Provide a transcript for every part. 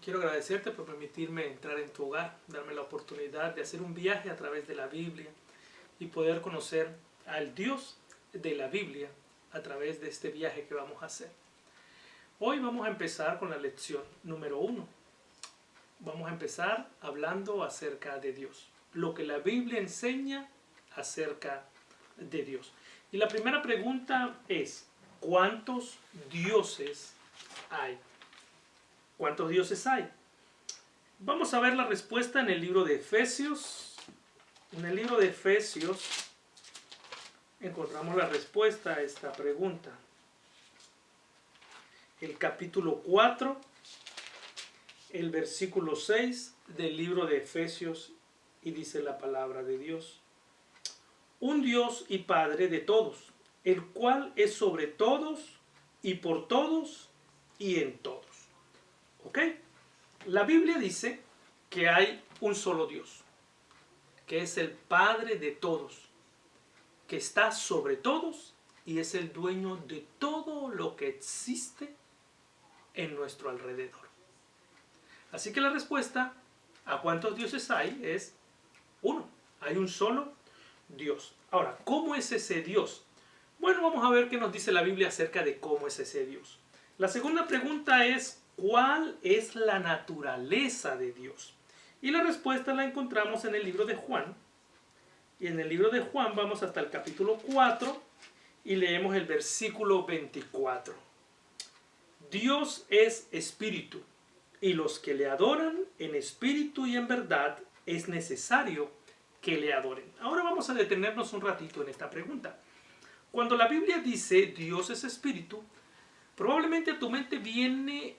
quiero agradecerte por permitirme entrar en tu hogar, darme la oportunidad de hacer un viaje a través de la Biblia y poder conocer al Dios de la Biblia a través de este viaje que vamos a hacer. Hoy vamos a empezar con la lección número 1. Vamos a empezar hablando acerca de Dios, lo que la Biblia enseña acerca de Dios. Y la primera pregunta es, ¿cuántos dioses hay? ¿Cuántos dioses hay? Vamos a ver la respuesta en el libro de Efesios. En el libro de Efesios encontramos la respuesta a esta pregunta. El capítulo 4, el versículo 6 del libro de Efesios, y dice la palabra de Dios. Un Dios y Padre de todos, el cual es sobre todos y por todos y en todos. ¿Ok? La Biblia dice que hay un solo Dios, que es el Padre de todos, que está sobre todos y es el dueño de todo lo que existe en nuestro alrededor. Así que la respuesta a cuántos dioses hay es uno. Hay un solo Dios. Ahora, ¿cómo es ese Dios? Bueno, vamos a ver qué nos dice la Biblia acerca de cómo es ese Dios. La segunda pregunta es, ¿cuál es la naturaleza de Dios? Y la respuesta la encontramos en el libro de Juan. Y en el libro de Juan vamos hasta el capítulo 4 y leemos el versículo 24. Dios es espíritu, y los que le adoran en espíritu y en verdad es necesario que le adoren. Ahora vamos a detenernos un ratito en esta pregunta. Cuando la Biblia dice Dios es espíritu, probablemente a tu mente viene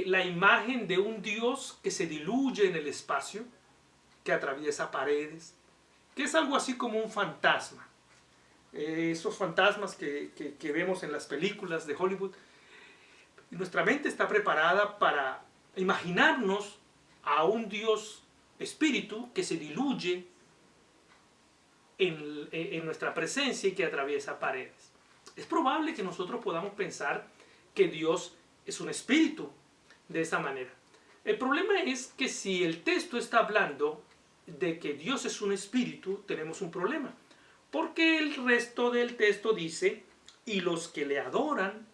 la imagen de un Dios que se diluye en el espacio, que atraviesa paredes, que es algo así como un fantasma. Esos fantasmas que vemos en las películas de Hollywood. Nuestra mente está preparada para imaginarnos a un Dios espíritu que se diluye en nuestra presencia y que atraviesa paredes. Es probable que nosotros podamos pensar que Dios es un espíritu de esa manera. El problema es que si el texto está hablando de que Dios es un espíritu, tenemos un problema. Porque el resto del texto dice, y los que le adoran,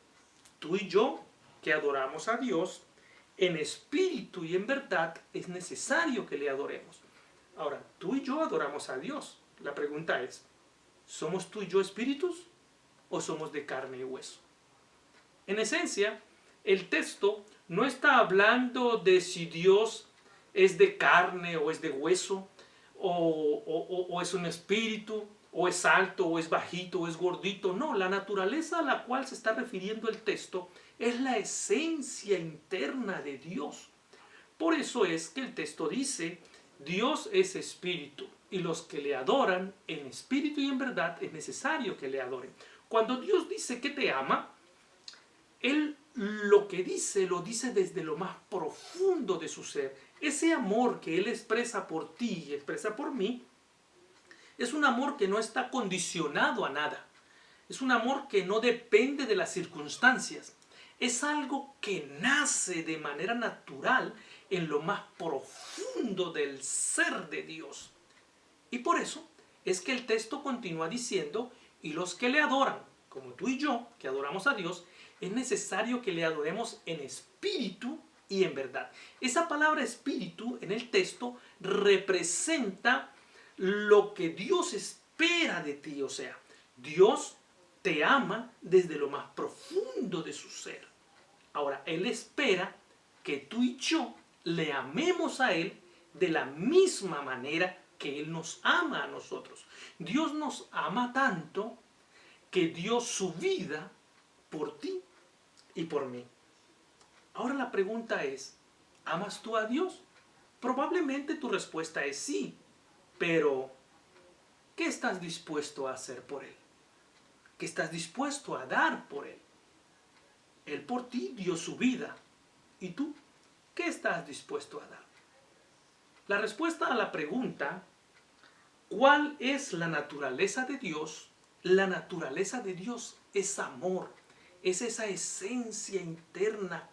tú y yo, que adoramos a Dios, en espíritu y en verdad es necesario que le adoremos. Ahora, tú y yo adoramos a Dios. La pregunta es, ¿somos tú y yo espíritus o somos de carne y hueso? En esencia, el texto no está hablando de si Dios es de carne o es de hueso, o es un espíritu, o es alto, o es bajito, o es gordito. No, la naturaleza a la cual se está refiriendo el texto es la esencia interna de Dios. Por eso es que el texto dice, Dios es espíritu, y los que le adoran en espíritu y en verdad es necesario que le adoren. Cuando Dios dice que te ama, Él lo que dice, lo dice desde lo más profundo de su ser. Ese amor que Él expresa por ti y expresa por mí, es un amor que no está condicionado a nada. Es un amor que no depende de las circunstancias. Es algo que nace de manera natural en lo más profundo del ser de Dios. Y por eso es que el texto continúa diciendo, y los que le adoran, como tú y yo, que adoramos a Dios, es necesario que le adoremos en espíritu y en verdad. Esa palabra espíritu en el texto representa lo que Dios espera de ti. O sea, Dios te ama desde lo más profundo de su ser. Ahora, Él espera que tú y yo le amemos a Él de la misma manera que Él nos ama a nosotros. Dios nos ama tanto que dio su vida por ti y por mí. Ahora la pregunta es, ¿amas tú a Dios? Probablemente tu respuesta es sí, pero ¿qué estás dispuesto a hacer por Él? ¿Qué estás dispuesto a dar por Él? Él por ti dio su vida. ¿Y tú? ¿Qué estás dispuesto a dar? La respuesta a la pregunta, ¿cuál es la naturaleza de Dios? La naturaleza de Dios es amor. Es esa esencia interna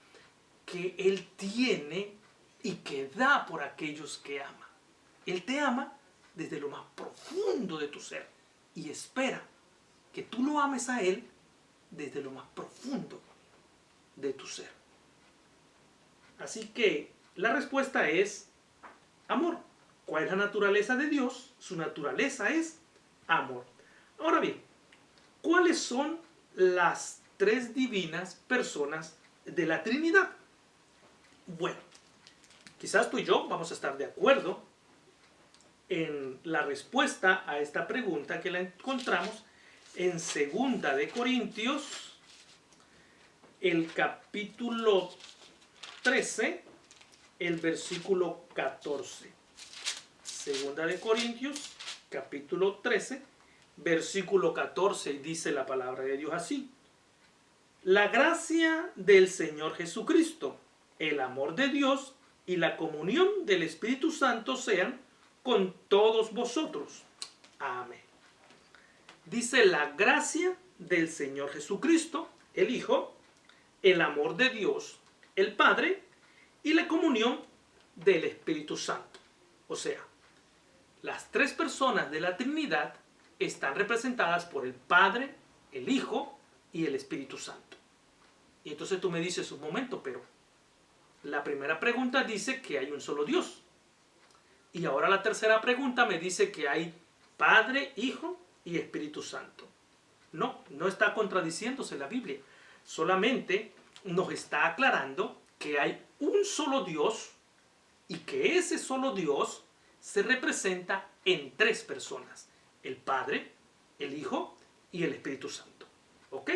que Él tiene y que da por aquellos que ama. Él te ama desde lo más profundo de tu ser y espera que tú lo ames a Él desde lo más profundo de tu ser. Así que la respuesta es amor. ¿Cuál es la naturaleza de Dios? Su naturaleza es amor. Ahora bien, ¿cuáles son las tres divinas personas de la Trinidad? Bueno, quizás tú y yo vamos a estar de acuerdo en la respuesta a esta pregunta, que la encontramos en 2 de Corintios, el capítulo 13, el versículo 14. 2 de Corintios, capítulo 13, versículo 14, dice la palabra de Dios así: la gracia del Señor Jesucristo, el amor de Dios y la comunión del Espíritu Santo sean con todos vosotros. Amén. Dice la gracia del Señor Jesucristo, el Hijo, el amor de Dios, el Padre, y la comunión del Espíritu Santo. O sea, las tres personas de la Trinidad están representadas por el Padre, el Hijo y el Espíritu Santo. Y entonces tú me dices un momento, pero la primera pregunta dice que hay un solo Dios. Y ahora la tercera pregunta me dice que hay Padre, Hijo y Espíritu Santo. No, no está contradiciéndose la Biblia. Solamente nos está aclarando que hay un solo Dios y que ese solo Dios se representa en tres personas: el Padre, el Hijo y el Espíritu Santo. ¿Ok?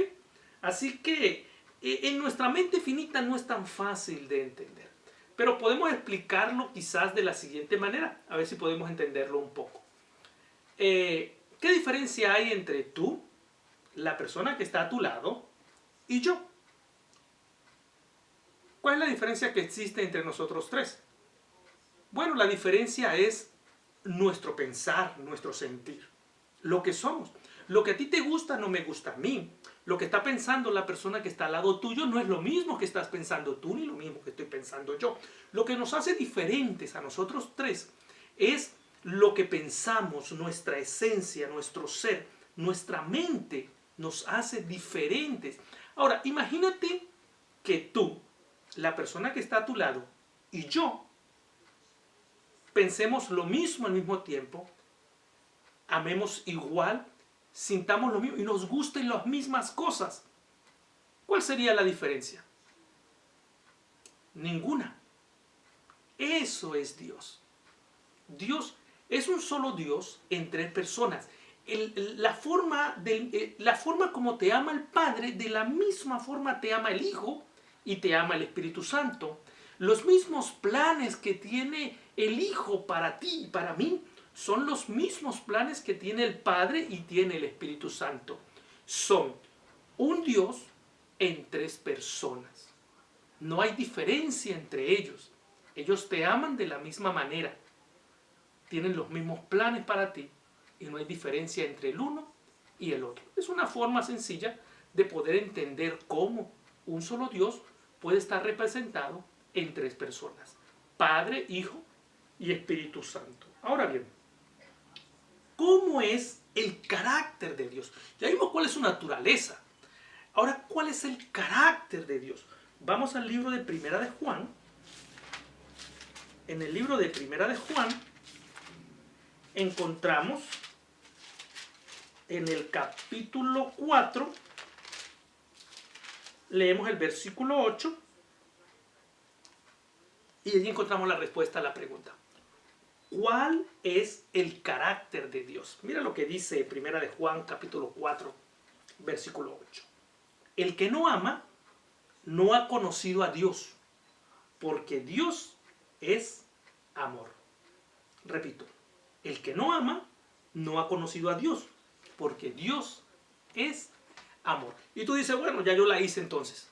Así que en nuestra mente finita no es tan fácil de entender, pero podemos explicarlo quizás de la siguiente manera, a ver si podemos entenderlo un poco. ¿Qué diferencia hay entre tú, la persona que está a tu lado, y yo? ¿Cuál es la diferencia que existe entre nosotros tres? Bueno, la diferencia es nuestro pensar, nuestro sentir, lo que somos. Lo que a ti te gusta no me gusta a mí. Lo que está pensando la persona que está al lado tuyo no es lo mismo que estás pensando tú, ni lo mismo que estoy pensando yo. Lo que nos hace diferentes a nosotros tres es lo que pensamos, nuestra esencia, nuestro ser, nuestra mente nos hace diferentes. Ahora, imagínate que tú, la persona que está a tu lado, y yo pensemos lo mismo al mismo tiempo, amemos igual, sintamos lo mismo y nos gusten las mismas cosas. ¿Cuál sería la diferencia? Ninguna. Eso es Dios. Dios es un solo Dios en tres personas. La forma como te ama el Padre, de la misma forma te ama el Hijo y te ama el Espíritu Santo. Los mismos planes que tiene el Hijo para ti y para mí son los mismos planes que tiene el Padre y tiene el Espíritu Santo. Son un Dios en tres personas. No hay diferencia entre ellos. Ellos te aman de la misma manera. Tienen los mismos planes para ti y no hay diferencia entre el uno y el otro. Es una forma sencilla de poder entender cómo un solo Dios puede estar representado en tres personas: Padre, Hijo y Espíritu Santo. Ahora bien, ¿cómo es el carácter de Dios? Ya vimos cuál es su naturaleza. Ahora, ¿cuál es el carácter de Dios? Vamos al libro de Primera de Juan. En el libro de Primera de Juan encontramos en el capítulo 4, leemos el versículo 8 y allí encontramos la respuesta a la pregunta: ¿cuál es el carácter de Dios? Mira lo que dice Primera de Juan, capítulo 4, versículo 8. El que no ama no ha conocido a Dios, porque Dios es amor. Repito, el que no ama no ha conocido a Dios, porque Dios es amor. Y tú dices, bueno, ya yo la hice entonces,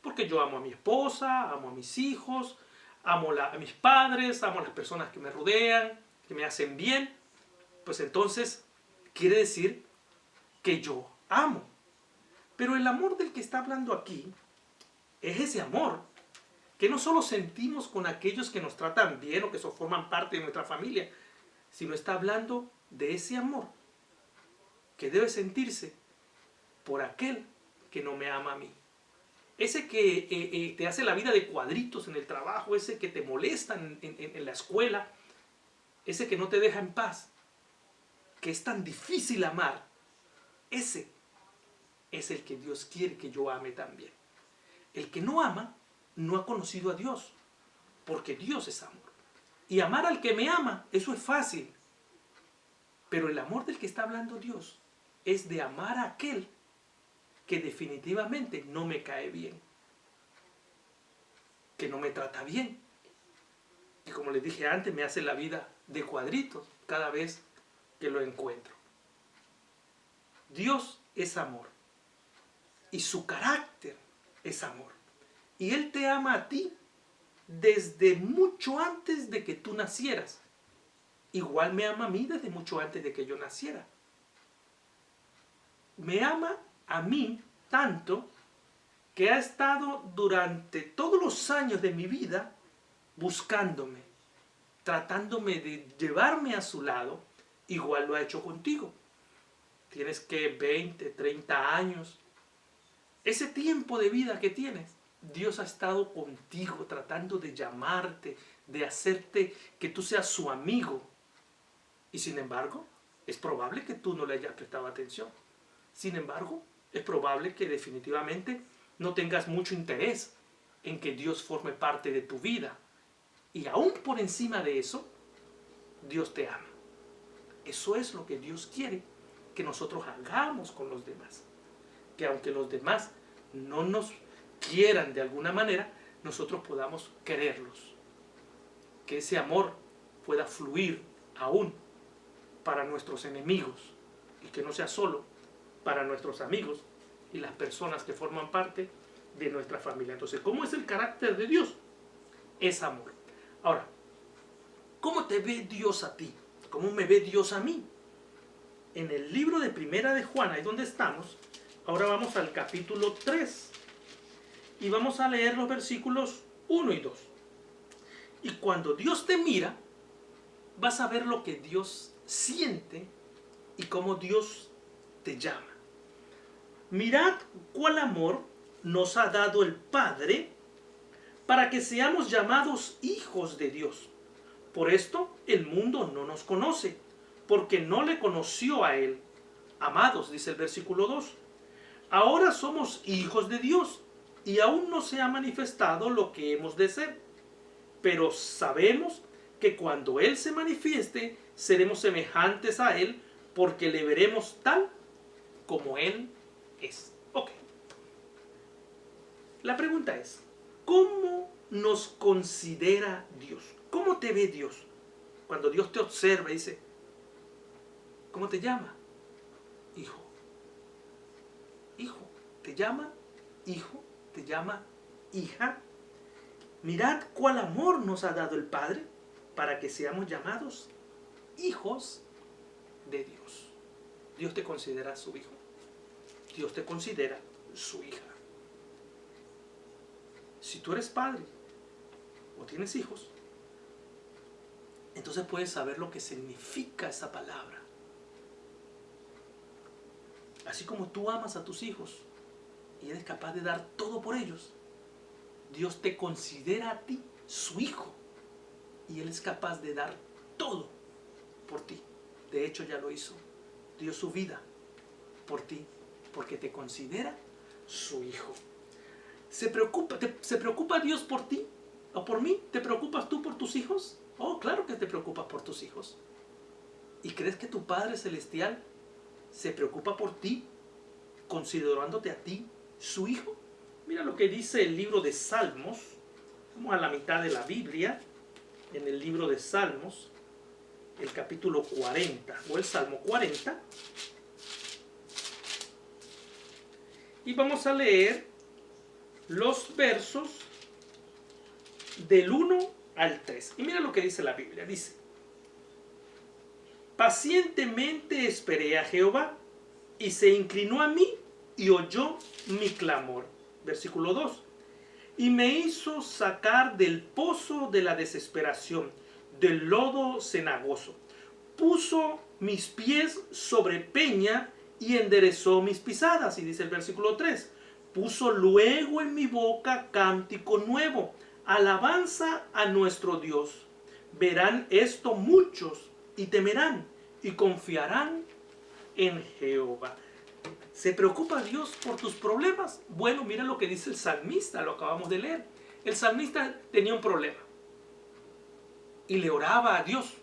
porque yo amo a mi esposa, amo a mis hijos, amo a mis padres, amo a las personas que me rodean, que me hacen bien. Pues entonces quiere decir que yo amo. Pero el amor del que está hablando aquí es ese amor que no solo sentimos con aquellos que nos tratan bien o que forman parte de nuestra familia, sino está hablando de ese amor que debe sentirse por aquel que no me ama a mí. Ese que te hace la vida de cuadritos en el trabajo, ese que te molesta en la escuela, ese que no te deja en paz, que es tan difícil amar, ese es el que Dios quiere que yo ame también. El que no ama no ha conocido a Dios, porque Dios es amor. Y amar al que me ama, eso es fácil. Pero el amor del que está hablando Dios es de amar a aquel que definitivamente no me cae bien, que no me trata bien. Y como les dije antes, me hace la vida de cuadritos cada vez que lo encuentro. Dios es amor. Y su carácter es amor. Y Él te ama a ti desde mucho antes de que tú nacieras. Igual me ama a mí desde mucho antes de que yo naciera. Me ama a mí tanto que ha estado durante todos los años de mi vida buscándome, tratándome de llevarme a su lado. Igual lo ha hecho contigo. Tienes que 20, 30 años. Ese tiempo de vida que tienes, Dios ha estado contigo tratando de llamarte, de hacerte que tú seas su amigo. Y sin embargo, es probable que tú no le hayas prestado atención. Sin embargo, es probable que definitivamente no tengas mucho interés en que Dios forme parte de tu vida. Y aún por encima de eso, Dios te ama. Eso es lo que Dios quiere que nosotros hagamos con los demás. Que aunque los demás no nos quieran de alguna manera, nosotros podamos quererlos. Que ese amor pueda fluir aún para nuestros enemigos y que no sea solo para nuestros amigos y las personas que forman parte de nuestra familia. Entonces, ¿cómo es el carácter de Dios? Es amor. Ahora, ¿cómo te ve Dios a ti? ¿Cómo me ve Dios a mí? En el libro de Primera de Juan, ahí donde estamos, ahora vamos al capítulo 3 y vamos a leer los versículos 1 y 2. Y cuando Dios te mira, vas a ver lo que Dios siente y cómo Dios te llama. Mirad cuál amor nos ha dado el Padre para que seamos llamados hijos de Dios. Por esto el mundo no nos conoce, porque no le conoció a Él. Amados, dice el versículo 2, ahora somos hijos de Dios y aún no se ha manifestado lo que hemos de ser. Pero sabemos que cuando Él se manifieste, seremos semejantes a Él, porque le veremos tal como Él es. Ok. La pregunta es, ¿cómo nos considera Dios? ¿Cómo te ve Dios? Cuando Dios te observa y dice, ¿cómo te llama? Hijo. Hijo. ¿Te llama hijo? ¿Te llama hija? Mirad cuál amor nos ha dado el Padre para que seamos llamados hijos de Dios. Dios te considera su hijo. Dios te considera su hija. Si tú eres padre o tienes hijos, entonces puedes saber lo que significa esa palabra. Así como tú amas a tus hijos y eres capaz de dar todo por ellos, Dios te considera a ti su hijo y Él es capaz de dar todo por ti. De hecho ya lo hizo. Dio su vida por ti porque te considera su hijo. ¿Se preocupa Dios por ti o por mí? ¿Te preocupas tú por tus hijos? Oh, claro que te preocupas por tus hijos. ¿Y crees que tu Padre Celestial se preocupa por ti, considerándote a ti su hijo? Mira lo que dice el libro de Salmos. Vamos a la mitad de la Biblia, en el libro de Salmos, el capítulo 40, o el Salmo 40. Y vamos a leer los versos del 1 al 3. Y mira lo que dice la Biblia. Dice, pacientemente esperé a Jehová, y se inclinó a mí y oyó mi clamor. Versículo 2. y me hizo sacar del pozo de la desesperación, del lodo cenagoso. Puso mis pies sobre peña y enderezó mis pisadas. Y dice el versículo 3, puso luego en mi boca cántico nuevo, alabanza a nuestro Dios. Verán esto muchos y temerán y confiarán en Jehová. ¿Se preocupa Dios por tus problemas? Bueno, mira lo que dice el salmista, lo acabamos de leer. El salmista tenía un problema y le oraba a Dios.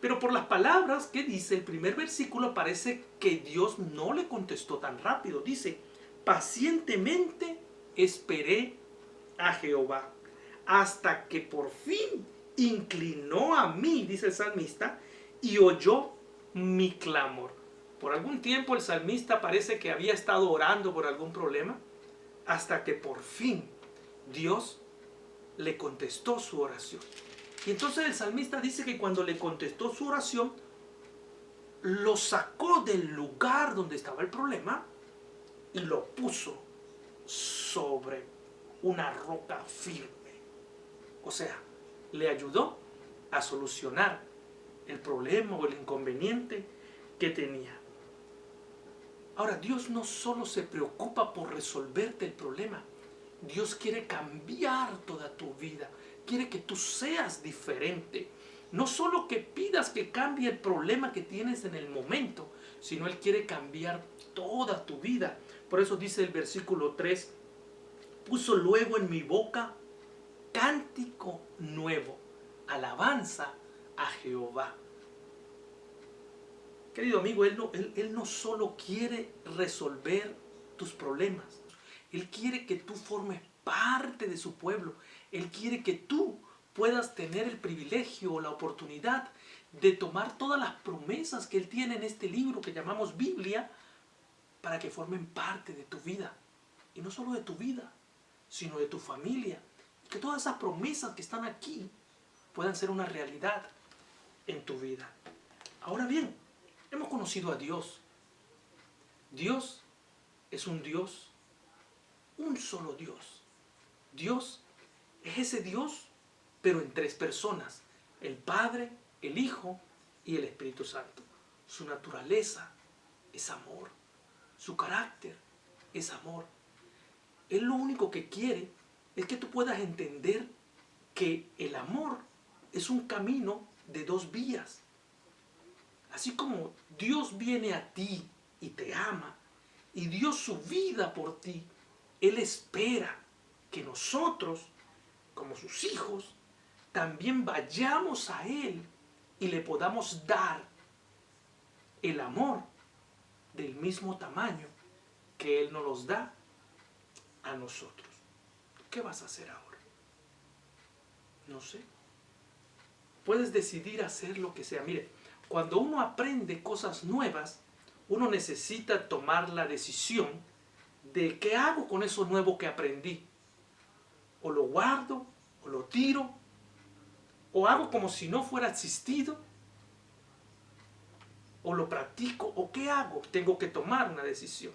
Pero por las palabras que dice el primer versículo parece que Dios no le contestó tan rápido. Dice, pacientemente esperé a Jehová hasta que por fin inclinó a mí, dice el salmista, y oyó mi clamor. Por algún tiempo el salmista parece que había estado orando por algún problema hasta que por fin Dios le contestó su oración. Y entonces el salmista dice que cuando le contestó su oración, lo sacó del lugar donde estaba el problema y lo puso sobre una roca firme. O sea, le ayudó a solucionar el problema o el inconveniente que tenía. Ahora, Dios no solo se preocupa por resolverte el problema, Dios quiere cambiar toda tu vida, quiere que tú seas diferente. No solo que pidas que cambie el problema que tienes en el momento, sino Él quiere cambiar toda tu vida. Por eso dice el versículo 3, puso luego en mi boca cántico nuevo, alabanza a Jehová. Querido amigo, Él no solo quiere resolver tus problemas, Él quiere que tú formes parte de su pueblo. Él quiere que tú puedas tener el privilegio o la oportunidad de tomar todas las promesas que Él tiene en este libro que llamamos Biblia para que formen parte de tu vida. Y no solo de tu vida, sino de tu familia. Que todas esas promesas que están aquí puedan ser una realidad en tu vida. Ahora bien, hemos conocido a Dios. Dios es un Dios, un solo Dios. Dios es ese Dios, pero en tres personas: el Padre, el Hijo y el Espíritu Santo. Su naturaleza es amor, su carácter es amor. Él lo único que quiere es que tú puedas entender que el amor es un camino de dos vías. Así como Dios viene a ti y te ama y dio su vida por ti, Él espera que nosotros, como sus hijos, también vayamos a Él y le podamos dar el amor del mismo tamaño que Él nos los da a nosotros. ¿Qué vas a hacer ahora? No sé. Puedes decidir hacer lo que sea. Mire, cuando uno aprende cosas nuevas, uno necesita tomar la decisión de qué hago con eso nuevo que aprendí. O lo guardo, o lo tiro, o hago como si no fuera existido, o lo practico, o qué hago. Tengo que tomar una decisión.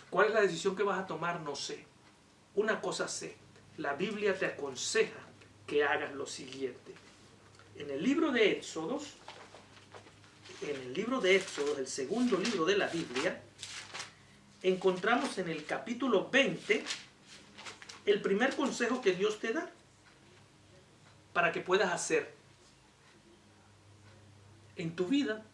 ¿Cuál es la decisión que vas a tomar? No sé. Una cosa sé, la Biblia te aconseja que hagas lo siguiente. En el libro de Éxodos, el segundo libro de la Biblia, encontramos en el capítulo 20 el primer consejo que Dios te da para que puedas hacer en tu vida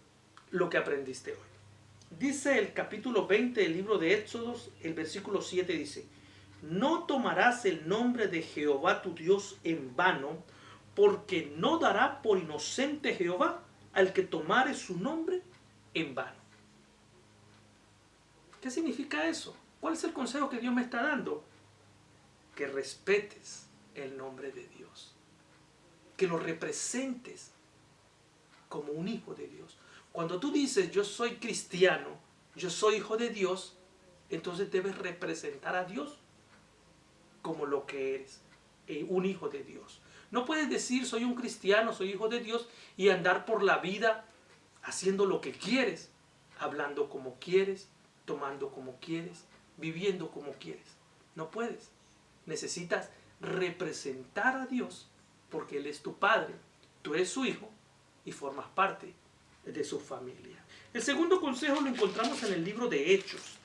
lo que aprendiste hoy. Dice el capítulo 20 del libro de Éxodos, el versículo 7 dice: no tomarás el nombre de Jehová tu Dios en vano, porque no dará por inocente Jehová al que tomare su nombre en vano. ¿Qué significa eso? ¿Cuál es el consejo que Dios me está dando? Que respetes el nombre de Dios, que lo representes como un hijo de Dios. Cuando tú dices yo soy cristiano, yo soy hijo de Dios, entonces debes representar a Dios como lo que eres, un hijo de Dios. No puedes decir soy un cristiano, soy hijo de Dios y andar por la vida haciendo lo que quieres, hablando como quieres, tomando como quieres, viviendo como quieres. No puedes. Necesitas representar a Dios porque Él es tu Padre, tú eres su hijo y formas parte de su familia. El segundo consejo lo encontramos en el libro de Hechos.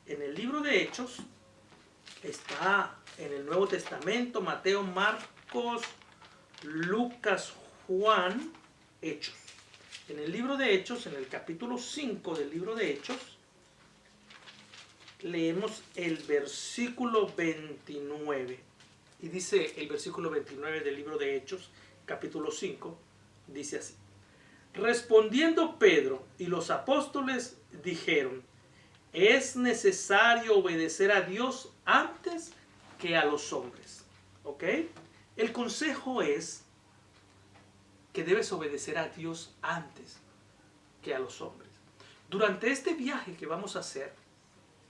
En el libro de Hechos está en el Nuevo Testamento, Mateo, Marcos, Lucas, Juan, Hechos. En el libro de Hechos, en el capítulo 5 del libro de Hechos, leemos el versículo 29. Y dice el versículo 29 del libro de Hechos, capítulo 5, dice así. Respondiendo Pedro y los apóstoles dijeron, es necesario obedecer a Dios antes que a los hombres. ¿Ok? El consejo es que debes obedecer a Dios antes que a los hombres. Durante este viaje que vamos a hacer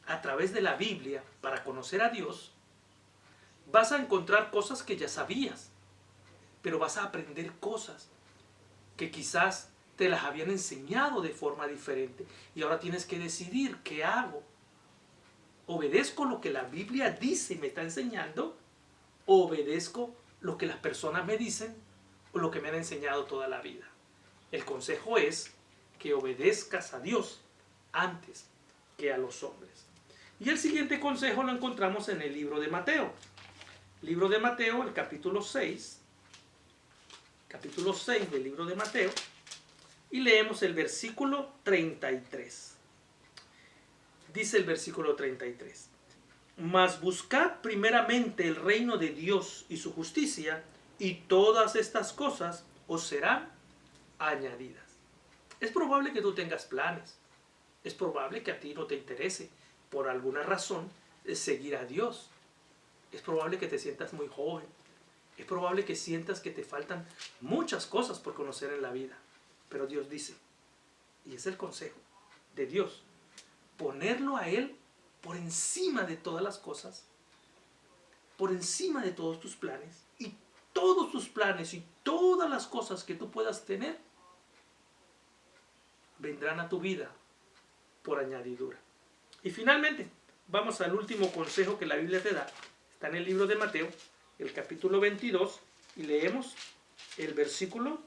a través de la Biblia para conocer a Dios, vas a encontrar cosas que ya sabías, pero vas a aprender cosas que quizás te las habían enseñado de forma diferente y ahora tienes que decidir qué hago. ¿Obedezco lo que la Biblia dice y me está enseñando? ¿O obedezco lo que las personas me dicen o lo que me han enseñado toda la vida? El consejo es que obedezcas a Dios antes que a los hombres. Y el siguiente consejo lo encontramos en el libro de Mateo. Libro de Mateo, el capítulo 6 del libro de Mateo, y leemos el versículo 33. Dice el versículo 33. Mas buscad primeramente el reino de Dios y su justicia, y todas estas cosas os serán añadidas. Es probable que tú tengas planes. Es probable que a ti no te interese, por alguna razón, seguir a Dios. Es probable que te sientas muy joven. Es probable que sientas que te faltan muchas cosas por conocer en la vida. Pero Dios dice, y es el consejo de Dios, ponerlo a Él por encima de todas las cosas, por encima de todos tus planes, y todos tus planes y todas las cosas que tú puedas tener vendrán a tu vida por añadidura. Y finalmente, vamos al último consejo que la Biblia te da. Está en el libro de Mateo, el capítulo 22, y leemos el versículo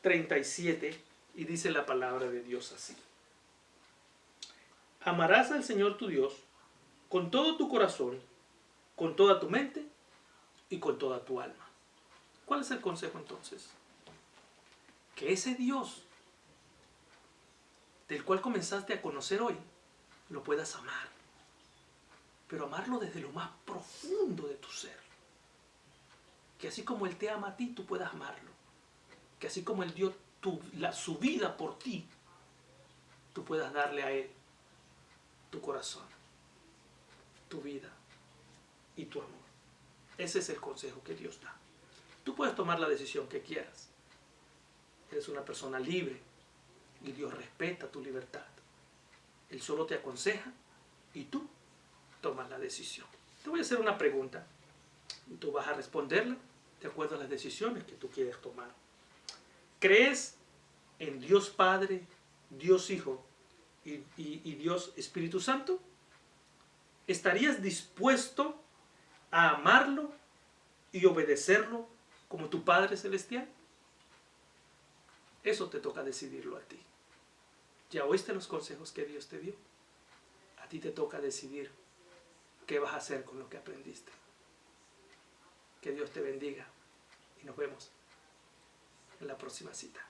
37, y dice la palabra de Dios así. Amarás al Señor tu Dios con todo tu corazón, con toda tu mente y con toda tu alma. ¿Cuál es el consejo entonces? Que ese Dios del cual comenzaste a conocer hoy, lo puedas amar. Pero amarlo desde lo más profundo de tu ser. Que así como Él te ama a ti, tú puedas amarlo. Que así como Él dio su vida por ti, tú puedas darle a Él tu corazón, tu vida y tu amor. Ese es el consejo que Dios da. Tú puedes tomar la decisión que quieras. Eres una persona libre y Dios respeta tu libertad. Él solo te aconseja y tú tomas la decisión. Te voy a hacer una pregunta y tú vas a responderla de acuerdo a las decisiones que tú quieres tomar. ¿Crees en Dios Padre, Dios Hijo y Dios Espíritu Santo? ¿Estarías dispuesto a amarlo y obedecerlo como tu Padre Celestial? Eso te toca decidirlo a ti. Ya oíste los consejos que Dios te dio. A ti te toca decidir qué vas a hacer con lo que aprendiste. Que Dios te bendiga y nos vemos en la próxima cita.